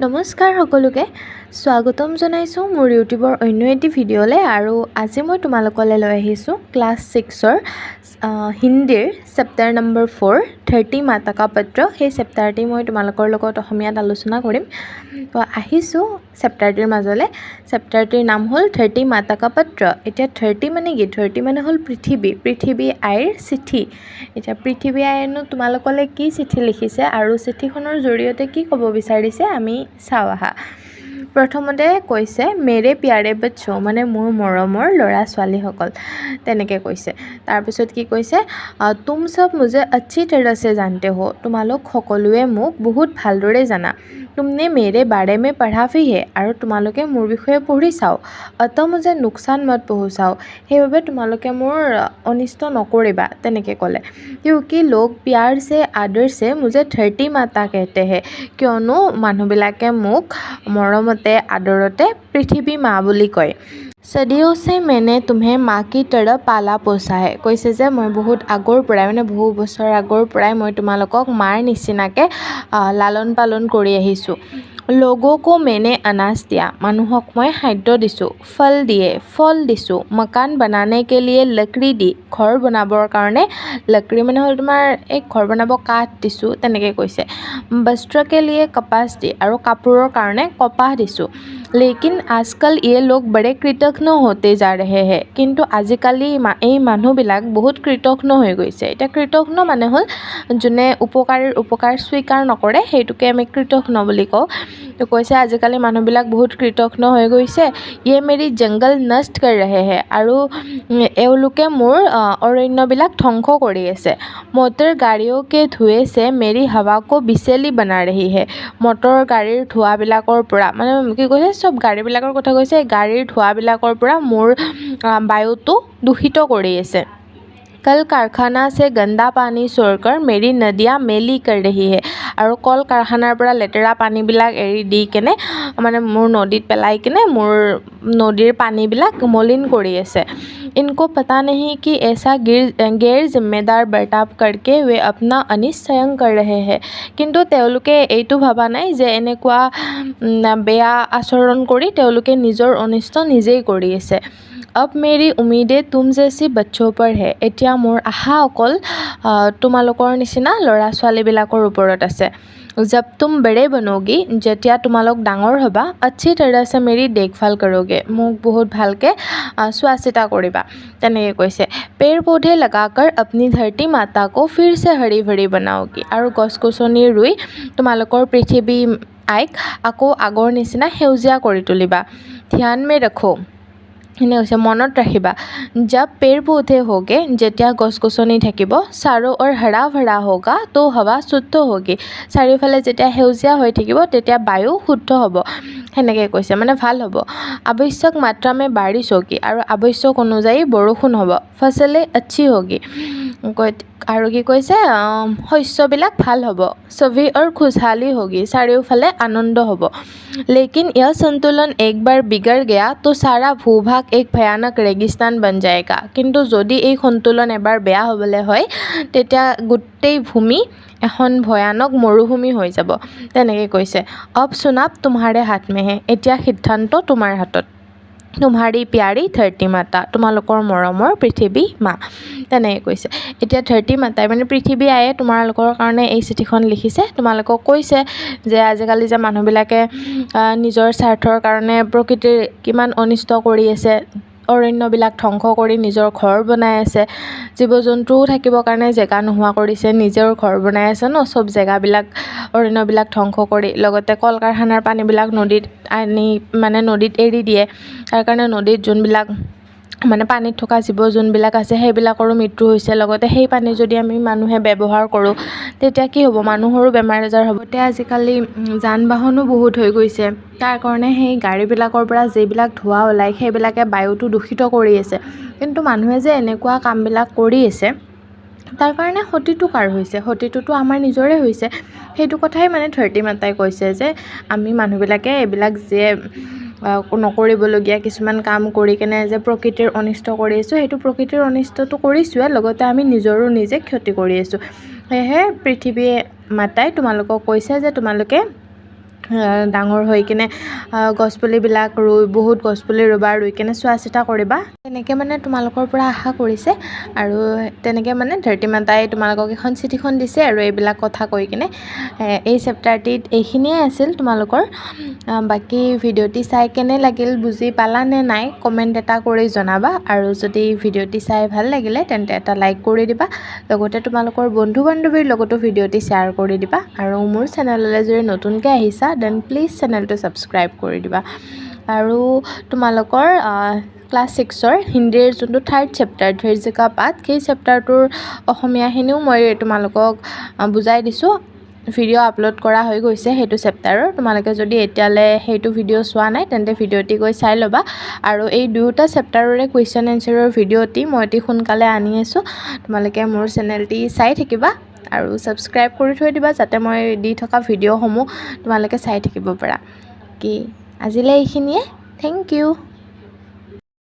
নমস্কাৰ সকলোকে স্বাগতম জনাইছোঁ মোৰ ইউটিউবৰ অন্য এটি ভিডিঅ'লৈ আৰু আজি মই তোমালোকলৈ লৈ আহিছোঁ ক্লাছ 6ৰ হিন্দীৰ চেপ্টাৰ নম্বৰ 4 30 মাতা কা পত্ৰ সেই চেপ্টাৰটি মই তোমালোকৰ লগত অসমীয়াত আলোচনা কৰিম তো আহিছোঁ চেপ্টাৰটিৰ মাজলৈ চেপ্টাৰটিৰ নাম হ'ল 30 মাতা কা পত্ৰ এতিয়া 30 মানে কি 30 মানে হ'ল পৃথিৱী আইৰ চিঠি এতিয়া পৃথিৱী আইনো তোমালোকলৈ কি চিঠি লিখিছে আৰু চিঠিখনৰ জৰিয়তে কি ক'ব বিচাৰিছে আমি চাওঁ আহা প্ৰথমতে কৈছে মেৰে প্যাৰে বচ্চো মানে মোৰ মৰমৰ ল'ৰা ছোৱালীসকল তেনেকৈ কৈছে তাৰপিছত কি কৈছে তুম সব মুझे अच्छी तरह से जानते हो তোমালোক সকলোৱে মোক বহুত ভালদৰে জানা तुमने मेरे बारे में पढ़ा भी है আৰু তোমালোকে মোৰ বিষয়ে পঢ়ি চাও অত মুझे नुकसान मत पहुंचाओ সেইভাবে তোমালোকে মোৰ অনিষ্ট নকৰিবা তেনেকৈ ক'লে क्योंकि लोग प्यार से आदर से मुझे 30 माता कहते हैं কিয়নো মানুহবিলাকে মোক মৰমতে আদৰতে পৃথিৱী মা বুলি কয় सदियों से मैंने तुम्हें माँ की तरह पाला पोसा है কৈছে যে মই বহুত আগৰ পৰাই মানে বহু বছৰ আগৰ পৰাই মই তোমালোকক মাৰ নিচিনাকৈ লালন পালন কৰি আহিছোঁ लोगों को मैंने अनाज दिया মানুহক মই খাদ্য দিছোঁ ফল দিছোঁ मकान बनाने के लिए लकड़ी दी ঘৰ বনাবৰ কাৰণে लकड़ी মানে হ'ল তোমাৰ এই ঘৰ বনাব কাঠ দিছোঁ তেনেকৈ কৈছে वस्त्र के लिए कपास दी আৰু কাপোৰৰ কাৰণে কপাহ দিছোঁ लेकिन आजकल ये लोग बड़े कृतज्ञ होते जा रहे हैं কিন্তু আজিকালি এই মানুহবিলাক বহুত কৃতজ্ঞ হৈ গৈছে এতিয়া কৃতজ্ঞ মানে হ'ল যোনে উপকাৰ স্বীকাৰ নকৰে সেইটোকে আমি কৃতজ্ঞ বুলি কওঁ তো কৈছে আজিকালি মানুহবিলাক বহুত কৃতজ্ঞ হৈ গৈছে ये मेरी जंगल नष्ट कर रहे हैं আৰু এওঁলোকে মোৰ অৰণ্যবিলাক ধ্বংস কৰি আছে মটৰ গাড়ীও के धुएं से मेरी हवा को विषैली बना रही है মটৰ গাড়ীৰ ধোঁৱাবিলাকৰ পৰা মানে কি কৈছে সব গাড়ীবিলাকৰ কথা কৈছে গাড়ীৰ ধোঁৱাবিলাকৰ পৰা মোৰ বায়ুটো দূষিত কৰি আছে कल कारखाना से गंदा पानी छोड़कर मेरी नदियाँ मेली कर रही है আৰু কল কাৰখানাৰ পৰা লেতেৰা পানীবিলাক এৰি দি কেনে মানে মোৰ নদীত পেলাই কেনে মোৰ নদীৰ পানীবিলাক মলিন কৰি আছে इनको पता नहीं कि ऐसा गैर जिम्मेदार बर्ताव करके वे अपना अनिष्ट स्वयं कर रहे हैं কিন্তু তেওঁলোকে এইটো ভাবা নাই যে এনেকুৱা বেয়া আচৰণ কৰি তেওঁলোকে নিজৰ অনিষ্ট নিজেই কৰি আছে अब मेरी उम्मीदें तुम जैसी बच्चों पर है এতিয়া মোৰ আশা অকল তোমালোকৰ নিচিনা ল'ৰা ছোৱালীবিলাকৰ ওপৰত আছে जब तुम बड़े बनोगी যেতিয়া তোমালোক ডাঙৰ হ'বা अच्छी तरह से मेरी देखभाल करोगे মোক বহুত ভালকৈ চোৱা চিতা কৰিবা তেনেকৈ কৈছে पेड़ पौधे लगाकर अपनी धरती माता को फिर से हरी भरी बनाओगी আৰু গছ গছনি ৰুই তোমালোকৰ পৃথিৱী আইক আকৌ আগৰ নিচিনা সেউজীয়া কৰি তুলিবা ধ্যাन में रखो এনে কৈছে মনত ৰাখিবা जब पेड़ पौधे होगे যেতিয়া গছ গছনি থাকিব চাৰো और हरा भरा होगा तो हवा शुद्ध होगी চাৰিওফালে যেতিয়া সেউজীয়া হৈ থাকিব তেতিয়া বায়ু শুদ্ধ হ'ব সেনেকৈ কৈছে মানে ভাল হ'ব আৱশ্যক মাত্ৰা में बारिश होगी আৰু আৱশ্যক অনুযায়ী বৰষুণ হ'ব ফসলে अच्छी होगी আৰু কি কৈছে শস্যবিলাক ভাল হ'ব सभी और खुशहाली होगी চাৰিওফালে আনন্দ হ'ব लेकिन यह संतुलन एक बार बिगड़ गया तो सारा भूभाग एक भयानक रेगिस्तान बन जाएगा কিন্তু যদি এই সন্তুলন এবাৰ বেয়া হ'বলৈ হয় তেতিয়া গোটেই ভূমি এখন ভয়ানক মৰুভূমি হৈ যাব তেনেকৈ কৈছে अब चुनाव तुम्हारे हाथ में है এতিয়া সিদ্ধান্ত তোমাৰ হাতত तुम्हारी प्यारी 30 माता তোমালোকৰ মৰমৰ পৃথিৱী মা তেনেকৈ কৈছে এতিয়া 30 মাতাই মানে পৃথিৱী আয়ে তোমালোকৰ কাৰণে এই চিঠিখন লিখিছে তোমালোকক কৈছে যে আজিকালি যে মানুহবিলাকে নিজৰ স্বাৰ্থৰ কাৰণে প্ৰকৃতিৰ কিমান অনিষ্ট কৰি আছে অৰণ্যবিলাক ধ্বংস কৰি নিজৰ ঘৰ বনাই আছে জীৱ জন্তুও থাকিবৰ কাৰণে জেগা নোহোৱা কৰিছে নিজৰ ঘৰ বনাই আছে ন সব জেগাবিলাক অৰণ্যবিলাক ধ্বংস কৰি লগতে কল কাৰখানাৰ পানীবিলাক নদীত আনি মানে নদীত এৰি দিয়ে তাৰ কাৰণে নদীত যোনবিলাক মানে পানীত থকা জীৱ যোনবিলাক আছে সেইবিলাকৰো মৃত্যু হৈছে লগতে সেই পানী যদি আমি মানুহে ব্যৱহাৰ কৰোঁ তেতিয়া কি হ'ব মানুহৰো বেমাৰ আজাৰ হ'ব এতিয়া আজিকালি যান বাহনো বহুত হৈ গৈছে তাৰ কাৰণে সেই গাড়ীবিলাকৰ পৰা যিবিলাক ধোঁৱা ওলায় সেইবিলাকে বায়ুটো দূষিত কৰি আছে কিন্তু মানুহে যে এনেকুৱা কামবিলাক কৰি আছে তাৰ কাৰণে ক্ষতিটো কাৰ হৈছে ক্ষতিটোতো আমাৰ নিজৰে হৈছে সেইটো কথাই মানে 30 মাতাই কৈছে যে আমি মানুহবিলাকে এইবিলাক যে নকৰিবলগীয়া কিছুমান কাম কৰি কেনে যে প্ৰকৃতিৰ অনিষ্ট কৰি আছোঁ সেইটো প্ৰকৃতিৰ অনিষ্টটো কৰিছোঁৱে লগতে আমি নিজৰো নিজে ক্ষতি কৰি আছোঁ সেয়েহে পৃথিৱী মাতাই তোমালোকক কৈছে যে তোমালোকে ডাঙৰ হৈ কিনে গছপুলিবিলাক বহুত গছপুলি ৰুই কিনে চোৱা চিতা কৰিবা তেনেকৈ মানে তোমালোকৰ পৰা আশা কৰিছে আৰু তেনেকৈ মানে ধৰিত্ৰী মাতাই তোমালোকক এখন চিঠিখন দিছে আৰু এইবিলাক কথা কৈ কিনে এই চেপ্টাৰটিত এইখিনিয়ে আছিল তোমালোকৰ বাকী ভিডিঅ'টি চাই কেনে লাগিল বুজি পালা নে নাই কমেণ্ট এটা কৰি জনাবা আৰু যদি ভিডিঅ'টি চাই ভাল লাগিলে তেন্তে এটা লাইক কৰি দিবা লগতে তোমালোকৰ বন্ধু বান্ধৱীৰ লগতো ভিডিঅ'টি শ্বেয়াৰ কৰি দিবা আৰু মোৰ চেনেললৈ যদি নতুনকৈ আহিছা দেন প্লিজ চেনেলটো ছাবস্ক্ৰাইব কৰি দিবা আৰু তোমালোকৰ ক্লাছ 6ৰ হিন্দীৰ যোনটো 3rd চেপ্টাৰ ধৈৰ্য্য কা পাঠ সেই চেপ্টাৰটোৰ অসমীয়াখিনিও মই তোমালোকক বুজাই দিছোঁ ভিডিঅ' আপলোড কৰা হৈ গৈছে সেইটো চেপ্টাৰৰ তোমালোকে যদি এতিয়ালৈ সেইটো ভিডিঅ' চোৱা নাই তেন্তে ভিডিঅ'টি গৈ চাই ল'বা আৰু এই দুয়োটা চেপ্টাৰৰে কুৱেশ্যন এনচাৰৰ ভিডিঅ'টি মই অতি সোনকালে আনি আছোঁ তোমালোকে মোৰ চেনেলটি চাই থাকিবা আৰু ছাবস্ক্ৰাইব কৰি থৈ দিবা যাতে মই দি থকা ভিডিঅ'সমূহ তোমালোকে চাই থাকিব পাৰা কি আজিলৈ এইখিনিয়ে থেংক ইউ